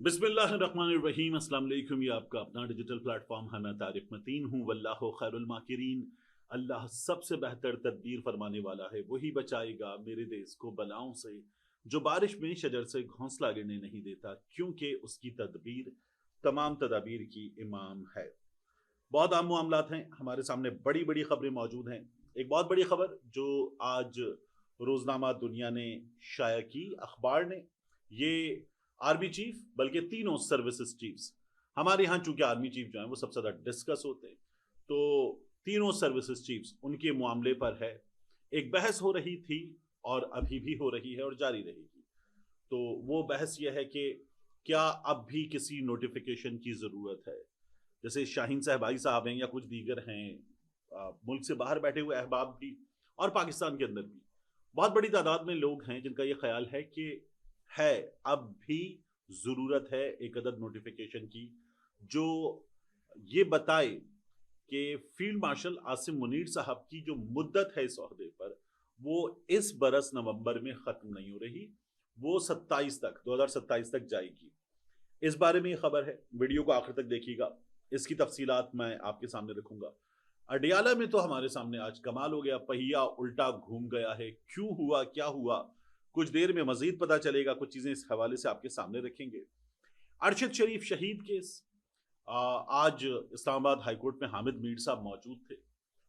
बिस्मिल्लाहिर्रहमानिर्रहीम। अस्सलाम वालेकुम। ये आपका अपना डिजिटल प्लेटफॉर्म है। मैं तारिक मतीन हूँ। वल्लाहु खैरुल माकिरीन। अल्लाह सबसे बेहतर तदबीर फरमाने वाला है। वही बचाएगा मेरे देश को बलाओं से, जो बारिश में शजर से घोंसला गिरने नहीं देता, क्योंकि उसकी तदबीर तमाम तदाबीर की इमाम है। बहुत आम मामलात हैं हमारे सामने, बड़ी बड़ी खबरें मौजूद हैं। एक बहुत बड़ी खबर जो आज रोजनामा दुनिया ने शाया की, अखबार ने, ये आर्मी चीफ, बल्कि तीनों सर्विसेज चीफ्स, हमारे यहाँ चूंकि आर्मी चीफ जो है वो सबसे ज्यादा डिस्कस होते हैं, तो तीनों सर्विसेज चीफ्स उनके मामले पर है एक बहस हो रही थी, और अभी भी हो रही है और जारी रहेगी। तो वो बहस यह है कि क्या अब भी किसी नोटिफिकेशन की जरूरत है। जैसे शाहीन साहबाई साहब हैं या कुछ दीगर हैं, मुल्क से बाहर बैठे हुए अहबाब भी, और पाकिस्तान के अंदर भी बहुत बड़ी तादाद में लोग हैं जिनका ये ख्याल है कि है अब भी जरूरत है एक अदद नोटिफिकेशन की, जो ये बताए कि फील्ड मार्शल आसिम मुनीर साहब की जो मुद्दत है इस ओहदे पर, वो इस बरस नवंबर में खत्म नहीं हो रही, वो 2027 तक जाएगी। इस बारे में ये खबर है। वीडियो को आखिर तक देखिएगा, इसकी तफसीलात मैं आपके सामने रखूंगा। अडियाला में तो हमारे सामने आज कमाल हो गया, पहिया उल्टा घूम गया है। क्यों हुआ, क्या हुआ, कुछ देर में मजीद पता चलेगा। कुछ चीजें इस हवाले से आपके सामने रखेंगे। अरशद शरीफ शहीद केस, आज इस्लामाबाद हाईकोर्ट में हामिद मीर साहब मौजूद थे,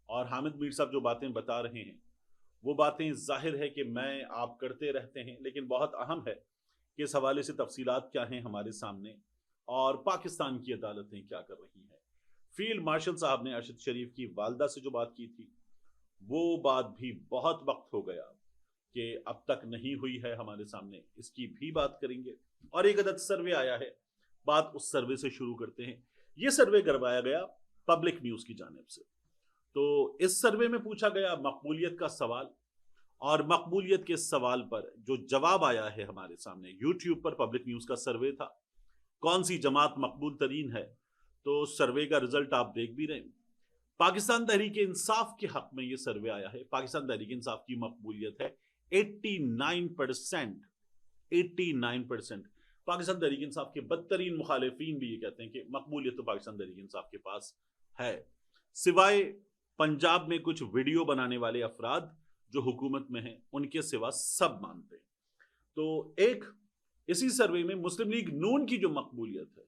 और हामिद मीर साहब जो बातें बता रहे हैं वो बातें जाहिर है कि मैं आप करते रहते हैं, लेकिन बहुत अहम है कि इस हवाले से तफसीलात क्या हैं हमारे सामने, और पाकिस्तान की अदालतें क्या कर रही हैं। फील्ड मार्शल साहब ने अरशद शरीफ की वालदा से जो बात की थी, वो बात भी बहुत वक्त हो गया कि अब तक नहीं हुई है हमारे सामने, इसकी भी बात करेंगे। और एक अदद सर्वे आया है, बात उस सर्वे से शुरू करते हैं। ये सर्वे करवाया गया पब्लिक न्यूज की जानिब से। तो इस सर्वे में पूछा गया मकबूलियत का सवाल, और मकबूलियत के सवाल पर जो जवाब आया है हमारे सामने, यूट्यूब पर पब्लिक न्यूज का सर्वे था, कौन सी जमात मकबूल तरीन है, तो सर्वे का रिजल्ट आप देख भी रहे हैं। पाकिस्तान तहरीक इंसाफ के हक में ये सर्वे आया है। पाकिस्तान तहरीक इंसाफ की मकबूलियत है 89%। 89%। पाकिस्तान तहरीक इंसाफ के बदतरीन मुखालिफिन भी ये कहते हैं कि मकबूलियत तो पाकिस्तान तहरीक इंसाफ के पास है, सिवाय पंजाब में कुछ वीडियो बनाने वाले अफराद जो हुकूमत में हैं, उनके सिवा सब मानते हैं। तो एक इसी सर्वे में मुस्लिम लीग नून की जो मकबूलियत है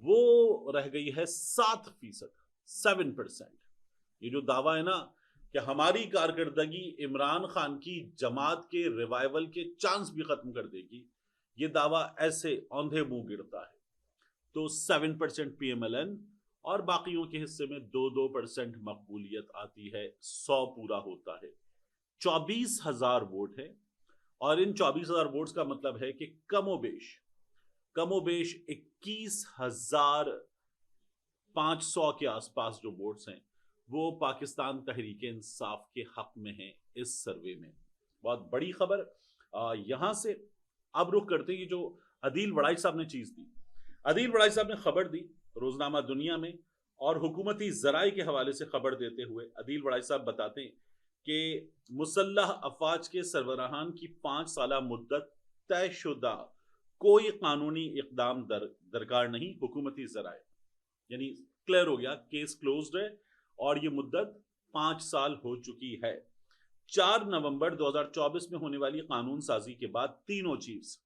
वो रह गई है 7%, 7%। ये जो दावा है ना कि हमारी कारकर्दगी इमरान खान की जमात के रिवाइवल के चांस भी खत्म कर देगी, ये दावा ऐसे औंधे मुंह गिरता है। तो 7% PMLN, और बाकियों के हिस्से में 2% मकबूलियत आती है। 100 पूरा होता है। 24,000 वोट है, और इन 24,000 वोट्स का मतलब है कि कमोबेश 21,500 के आसपास जो वोट्स हैं वो पाकिस्तान तहरीक इंसाफ के हक में हैं इस सर्वे में। बहुत बड़ी खबर। यहां से अब रुख करते हैं, जो अदील वड़ाई साहब ने चीज दी। अदील वड़ाई साहब ने खबर दी रोजनामा दुनिया में, और हुकूमती जराए के हवाले से खबर देते हुए अदील वड़ाई साहब बताते हैं कि मुसल्लह अफवाज के सरबराहान की 5 साला मुद्दत तयशुदा, कोई कानूनी इकदाम दरकार नहीं। हुकूमती जराए यानी क्लियर हो गया, केस क्लोज्ड है, और ये मुद्दत 5 साल हो चुकी है। 4 नवंबर 2024 में होने वाली कानून साजी के बाद तीनों chiefs,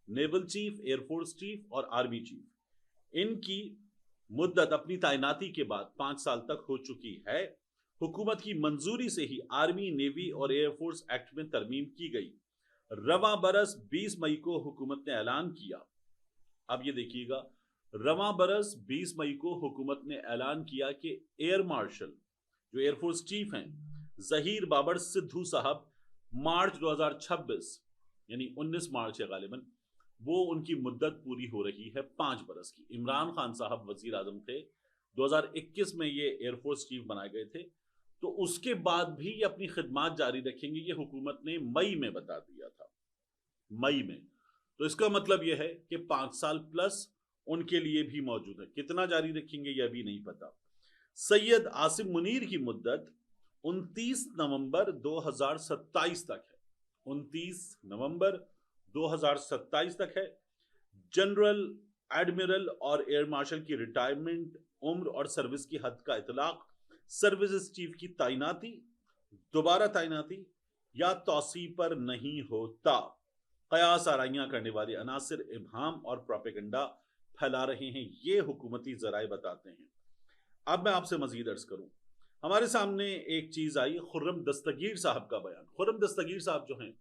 naval chief, air force chief और आर्मी चीफ, इनकी मुद्दत अपनी तैनाती के बाद 5 साल तक हो चुकी है। हुकूमत की मंजूरी से ही आर्मी, नेवी और एयरफोर्स एक्ट में तरमीम की गई। रवां बरस 20 मई को हुकूमत ने ऐलान किया। अब ये देखिएगा, रवां बरस 20 मई को हुकूमत ने ऐलान किया कि एयर मार्शल, जो एयरफोर्स चीफ हैं, जहीर बाबर सिद्धू साहब, मार्च 2026 यानी 19 मार्च है गालिबन, वो उनकी मुद्दत पूरी हो रही है 5 बरस की। इमरान खान साहब वजीर आजम थे, 2021 में ये एयरफोर्स चीफ बनाए गए थे, तो उसके बाद भी ये अपनी खिदमात जारी रखेंगे, ये हुकूमत ने मई में बता दिया था, मई में। तो इसका मतलब यह है कि 5 साल प्लस उनके लिए भी मौजूद है। कितना जारी रखेंगे यह भी नहीं पता। सैयद आसिम मुनीर की मुद्दत 29 नवंबर 2027 तक है। 29 नवंबर 2027 तक है। जनरल, एडमिरल और एयर मार्शल की रिटायरमेंट, उम्र और सर्विस की हद का इतलाक, सर्विसेज चीफ की तैनाती, दोबारा तैनाती या तौसी पर नहीं होता। कयास आराइयां करने वाले अनासिर इबहाम और प्रोपेगेंडा फैला रहे हैं, ये हुकूमती जराए बताते हैं। अब मैं आपसे मजीद अर्ज करूं, हमारे सामने एक चीज आई, खुर्रम दस्तगीर साहब का बयान। खुर्रम दस्तगीर साहब जो हैं,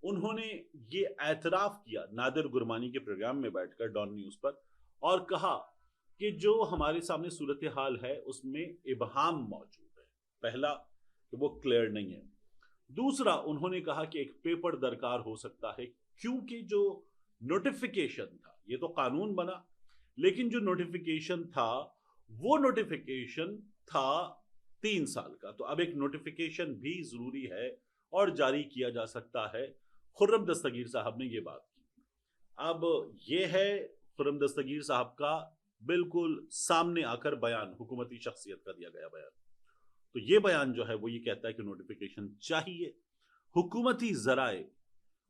उन्होंने ये एतराफ किया नादिर गुरमानी के प्रोग्राम में बैठकर डॉन न्यूज पर, और कहा कि जो हमारे सामने सूरत हाल है उसमें इबहाम मौजूद है। पहला कि वो क्लियर नहीं है। दूसरा, उन्होंने कहा कि एक पेपर दरकार हो सकता है, क्योंकि जो नोटिफिकेशन था, ये तो कानून बना, लेकिन जो नोटिफिकेशन था वो नोटिफिकेशन था 3 साल का। तो अब एक नोटिफिकेशन भी जरूरी है और जारी किया जा सकता है। खुर्रम दस्तगीर साहब ने ये बात की। अब ये है खुर्रम दस्तगीर साहब का बिल्कुल सामने आकर बयान, हुकूमती शख्सियत का दिया गया बयान। तो ये बयान जो है वो ये कहता है कि नोटिफिकेशन चाहिए। हुकूमती जराए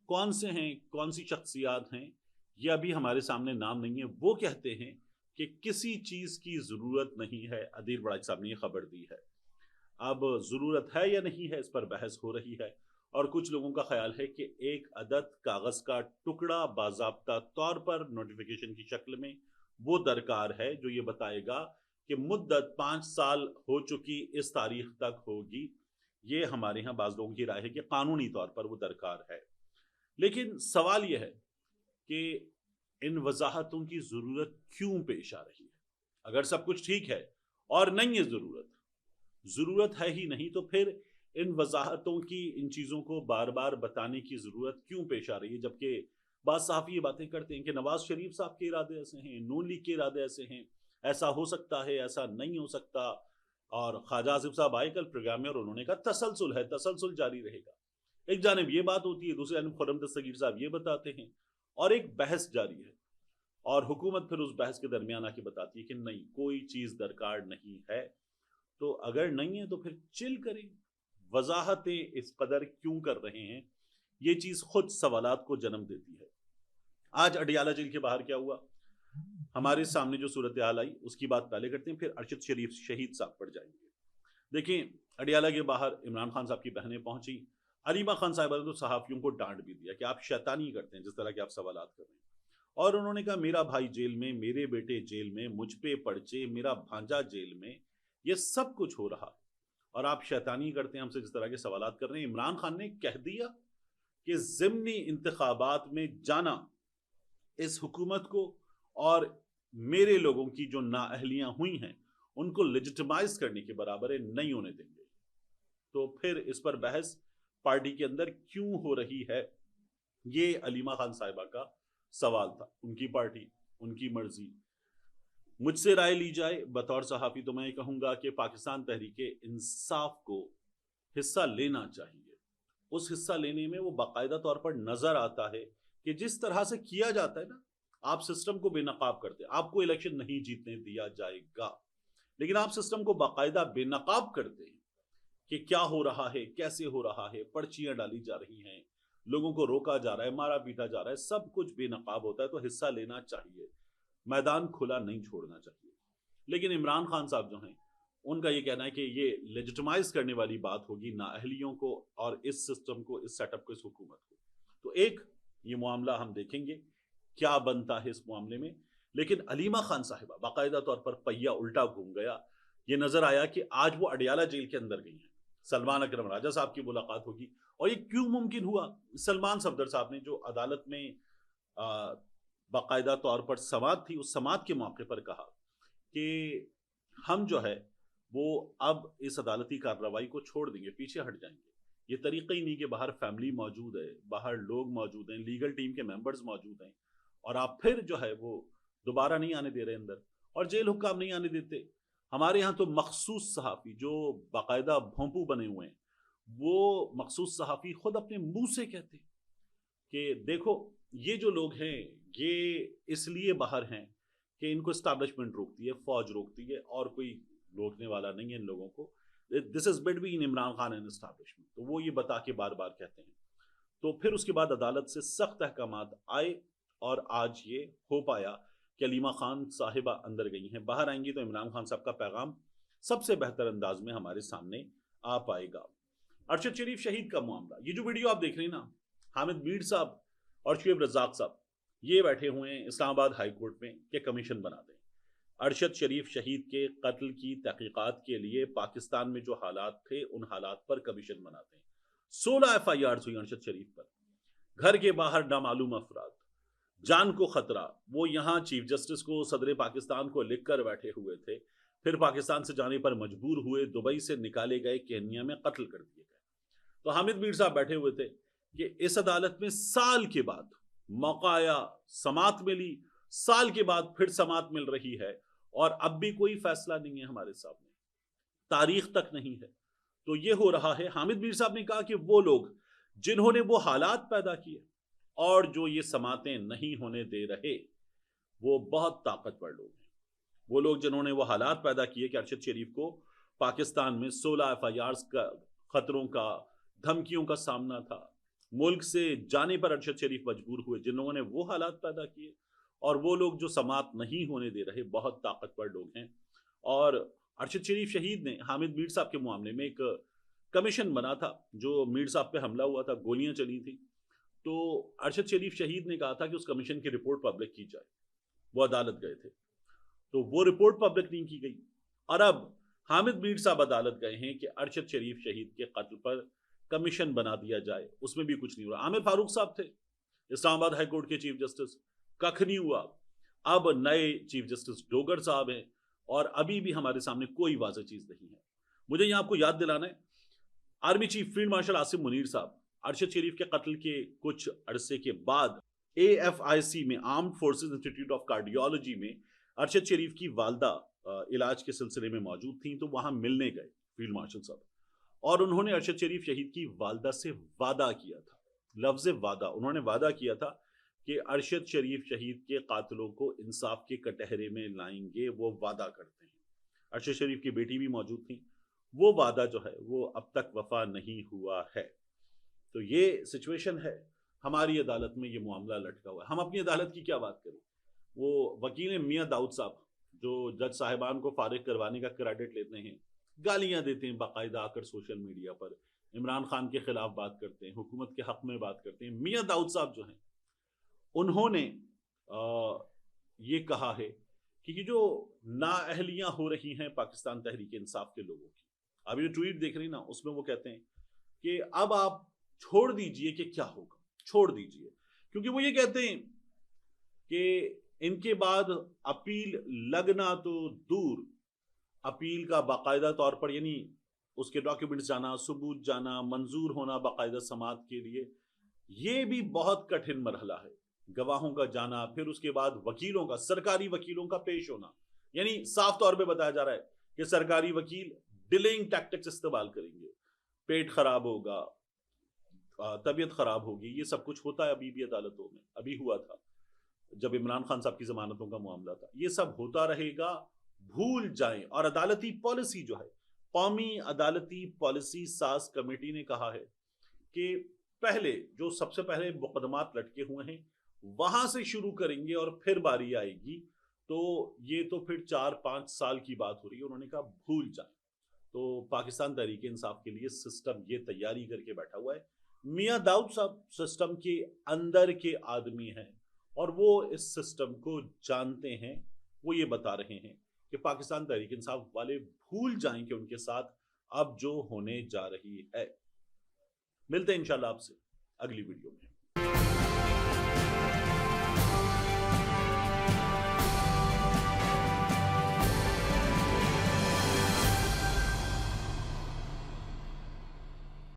कौन से हैं, कौन सी शख्सियात हैं, ये अभी हमारे सामने नाम नहीं है। वो कहते हैं कि किसी चीज की जरूरत नहीं है। अदील बड़ाई साहब ने ये खबर दी है। अब जरूरत है या नहीं है, इस पर बहस हो रही है, और कुछ लोगों का ख्याल है कि एक अदद कागज का टुकड़ा बाज़ाब्ता तौर पर नोटिफिकेशन की शक्ल में वो दरकार है, जो ये बताएगा कि मुद्दत 5 साल हो चुकी इस तारीख तक होगी। ये हमारे यहाँ बाज लोगों की राय है कि कानूनी तौर पर वो दरकार है। लेकिन सवाल यह है कि इन वजाहतों की जरूरत क्यों पेश आ रही है? अगर सब कुछ ठीक है और नहीं है जरूरत है ही नहीं, तो फिर इन वजाहतों की, इन चीज़ों को बार बार बताने की ज़रूरत क्यों पेश आ रही है? जबकि बात साफ़ी ये बातें करते हैं कि नवाज शरीफ साहब के इरादे ऐसे हैं, नून लीग के इरादे ऐसे हैं, ऐसा हो सकता है, ऐसा नहीं हो सकता। और ख्वाजा आसिफ साहब आए कल प्रोग्राम में और उन्होंने कहा तसलसल है, तसलसल जारी रहेगा। एक जानब ये बात होती है, दूसरी जानब खुर्रम दस्तगीर साहब ये बताते हैं, और एक बहस जारी है। और हुकूमत फिर उस बहस के दरमियान आके बताती है कि नहीं, कोई चीज़ दरकार नहीं है। तो अगर नहीं है तो फिर चिल करें। वजाहतें इस कदर क्यों कर रहे हैं, ये चीज खुद सवालात को जन्म देती है। आज अडियाला जेल के बाहर क्या हुआ, हमारे सामने जो सूरत हाल आई, उसकी बात पहले करते हैं, फिर अरशद शरीफ शहीद साहब पर जाएंगे। देखिए, अडियाला के बाहर इमरान खान साहब की बहनें पहुंची। अलीमा खान साहिबा ने तो सहाफियों को डांट भी दिया कि आप शैतानी करते हैं, जिस तरह के आप सवालात कर रहे हैं। और उन्होंने कहा मेरा भाई जेल में, मेरे बेटे जेल में, मुझ पे पर्चे, मेरा भांजा जेल में, ये सब कुछ हो रहा है और आप शैतानी करते हैं, हमसे जिस तरह के सवालात कर रहे हैं। इमरान खान ने कह दिया कि ज़िमनी इंतखाबात में जाना इस हुकूमत को और मेरे लोगों की जो नाअहलियां हुई हैं उनको लेजिटिमाइज करने के बराबर है, नहीं होने देंगे। तो फिर इस पर बहस पार्टी के अंदर क्यों हो रही है, ये अलीमा खान साहिबा का सवाल था। उनकी पार्टी, उनकी मर्जी। मुझसे राय ली जाए बतौर सहाफ़ी तो मैं ये कहूँगा कि पाकिस्तान तहरीके इंसाफ को हिस्सा लेना चाहिए। उस हिस्सा लेने में वो बाकायदा तौर पर नज़र आता है कि जिस तरह से किया जाता है ना, आप सिस्टम को बेनकाब करते हैं, आपको इलेक्शन नहीं जीतने दिया जाएगा, लेकिन आप सिस्टम को बाकायदा बेनकाब करते हैं कि क्या हो रहा है, कैसे हो रहा है, पर्चियां डाली जा रही हैं, लोगों को रोका जा रहा है, मारा पीटा जा रहा है, सब कुछ बेनकाब होता है। तो हिस्सा लेना चाहिए, मैदान खुला नहीं छोड़ना चाहिए। लेकिन इमरान खान साहब जो हैं, उनका ये कहना है कि ये लेजिटिमाइज करने वाली बात होगी नाअहलियों को और इस सिस्टम को, इस सेटअप को, इस हुकूमत को। तो एक ये मामला हम देखेंगे क्या बनता है इस मामले में। लेकिन अलीमा खान साहिबा बाकायदा तौर पर पहिया उल्टा घूम गया। ये नजर आया कि आज वो अडियाला जेल के अंदर गई हैं, सलमान अकरम राजा साहब की मुलाकात होगी। और ये क्यों मुमकिन हुआ? सलमान सफदर साहब ने जो अदालत में बाकायदा तौर पर समात थी, उस समात के मौके पर कहा कि हम जो है वो अब इस अदालती कार्रवाई को छोड़ देंगे, पीछे हट जाएंगे। ये तरीका ही नहीं कि बाहर फैमिली मौजूद है, बाहर लोग मौजूद हैं, लीगल टीम के मेंबर्स मौजूद हैं, और आप फिर जो है वो दोबारा नहीं आने दे रहे अंदर, और जेल हुक्काम नहीं आने देते। हमारे यहाँ तो मखसूस सहाफ़ी जो बाकायदा भोंपू बने हुए हैं, वो मखसूस सहाफ़ी खुद अपने मुंह से कहते हैं कि देखो ये जो लोग हैं ये इसलिए बाहर हैं कि इनको एस्टैब्लिशमेंट रोकती है, फौज रोकती है, और कोई रोकने वाला नहीं है इन लोगों को। This is between Imran Khan and establishment. तो वो ये बता के बार बार कहते हैं। तो फिर उसके बाद अदालत से सख्त अहकामात आए اور آج یہ ہو پایا کہ علیمہ خان صاحبہ اندر گئی ہیں، باہر آئیں گی تو عمران خان صاحب کا پیغام سب سے بہتر انداز میں ہمارے سامنے آ پائے گا۔ ارشد شریف شہید کا معاملہ، یہ جو ویڈیو آپ دیکھ رہے ہیں نا، حامد میر صاحب اور شعیب رزاق صاحب یہ بیٹھے ہوئے ہیں اسلام آباد ہائی کورٹ میں کہ کمیشن بنا دیں ارشد شریف شہید کے قتل کی تحقیقات کے لیے، پاکستان میں جو حالات تھے ان حالات پر کمیشن بناتے ہیں۔ 16 FIRs ہوئی ارشد شریف پر، گھر کے باہر نامعلوم افراد، جان کو خطرہ، وہ یہاں چیف جسٹس کو، صدر پاکستان کو لکھ کر بیٹھے ہوئے تھے، پھر پاکستان سے جانے پر مجبور ہوئے، دبئی سے نکالے گئے، کینیا میں قتل کر دیے گئے۔ تو حامد میر صاحب بیٹھے ہوئے تھے کہ اس عدالت میں سال کے بعد موقع آیا، سماعت ملی، سال کے بعد پھر سماعت مل رہی ہے اور اب بھی کوئی فیصلہ نہیں ہے ہمارے سامنے، تاریخ تک نہیں ہے۔ تو یہ ہو رہا ہے، حامد میر صاحب نے کہا کہ وہ لوگ جنہوں نے وہ حالات پیدا کیے اور جو یہ سماعتیں نہیں ہونے دے رہے، وہ بہت طاقتور لوگ ہیں۔ وہ لوگ جنہوں نے وہ حالات پیدا کیے کہ ارشد شریف کو پاکستان میں 16 FIRs کا، خطروں کا، دھمکیوں کا سامنا تھا، ملک سے جانے پر ارشد شریف مجبور ہوئے، جن لوگوں نے وہ حالات پیدا کیے، اور وہ لوگ جو سماعت نہیں ہونے دے رہے، بہت طاقتور لوگ ہیں۔ اور ارشد شریف شہید نے حامد میر صاحب کے معاملے میں ایک کمیشن بنا تھا، جو میر صاحب پہ حملہ ہوا تھا، گولیاں چلی تھیں، تو ارشد شریف شہید نے کہا تھا کہ اس کمیشن کی رپورٹ پبلک کی جائے، وہ عدالت گئے تھے تو وہ رپورٹ پبلک نہیں کی گئی، اور اب حامد میر صاحب عدالت گئے ہیں کہ ارشد شریف شہید کے قتل پر کمیشن بنا دیا جائے، اس میں بھی کچھ نہیں ہوا۔ عامر فاروق صاحب تھے اسلام آباد ہائی کورٹ کے چیف جسٹس، ککھ نہیں ہوا۔ اب نئے چیف جسٹس ڈوگر صاحب ہیں اور ابھی بھی ہمارے سامنے کوئی واضح چیز نہیں ہے۔ مجھے یہاں آپ کو یاد دلانا ہے، army chief field marshal Asim Munir صاحب ارشد شریف کے قتل کے کچھ عرصے کے بعد AFIC میں، armed forces institute of cardiology میں ارشد شریف کی والدہ علاج کے سلسلے میں موجود تھیں، تو وہاں ملنے گئے فیلڈ مارشل صاحب، اور انہوں نے ارشد شریف شہید کی والدہ سے وعدہ کیا تھا، لفظ وعدہ، انہوں نے وعدہ کیا تھا کہ ارشد شریف شہید کے قاتلوں کو انصاف کے کٹہرے میں لائیں گے، وہ وعدہ کرتے ہیں۔ ارشد شریف کی بیٹی بھی موجود تھی، وہ وعدہ جو ہے وہ اب تک وفا نہیں ہوا ہے۔ تو یہ سچویشن ہے، ہماری عدالت میں یہ معاملہ لٹکا ہوا ہے۔ ہم اپنی عدالت کی کیا بات کریں؟ وہ وکیل میاں داؤد صاحب جو جج صاحبان کو فارغ کروانے کا کریڈٹ لیتے ہیں، گالیاں دیتے ہیں باقاعدہ آ کر سوشل میڈیا پر، عمران خان کے خلاف بات کرتے ہیں، حکومت کے حق میں بات کرتے ہیں۔ میاں داؤد صاحب جو ہیں، انہوں نے یہ کہا ہے کہ یہ جو نااہلیاں ہو رہی ہیں پاکستان تحریک انصاف کے لوگوں کی، اب یہ ٹویٹ دیکھ رہی نا، اس میں وہ کہتے ہیں کہ اب آپ چھوڑ دیجئے کہ کیا ہوگا، چھوڑ دیجئے، کیونکہ وہ یہ کہتے ہیں کہ ان کے بعد اپیل لگنا تو دور، اپیل کا باقاعدہ طور پر، یعنی اس کے ڈاکیومنٹس جانا، ثبوت جانا، منظور ہونا باقاعدہ سماعت کے لیے، یہ بھی بہت کٹھن مرحلہ ہے۔ گواہوں کا جانا، پھر اس کے بعد وکیلوں کا، سرکاری وکیلوں کا پیش ہونا، یعنی صاف طور پہ بتایا جا رہا ہے کہ سرکاری وکیل ڈیلیئنگ ٹیکٹکس استعمال کریں گے، پیٹ خراب ہوگا، طبیعت خراب ہوگی، یہ سب کچھ ہوتا ہے ابھی بھی عدالتوں میں، ابھی ہوا تھا جب عمران خان صاحب کی ضمانتوں کا معاملہ تھا، یہ سب ہوتا رہے گا، بھول جائیں۔ اور عدالتی پالیسی جو ہے، قومی عدالتی پالیسی ساز کمیٹی نے کہا ہے کہ پہلے جو سب سے پہلے مقدمات لٹکے ہوئے ہیں وہاں سے شروع کریں گے، اور پھر باری آئے گی تو یہ تو پھر 4-5 سال کی بات ہو رہی ہے۔ انہوں نے کہا بھول جائیں۔ تو پاکستان تحریک انصاف کے لیے سسٹم یہ تیاری کر کے بیٹھا ہوا ہے۔ میاں داؤد صاحب سسٹم کے اندر کے آدمی ہیں اور وہ اس سسٹم کو جانتے ہیں، وہ یہ بتا رہے ہیں کہ پاکستان تحریک انصاف والے بھول جائیں کہ ان کے ساتھ اب جو ہونے جا رہی ہے۔ ملتے ہیں انشاءاللہ آپ سے اگلی ویڈیو میں۔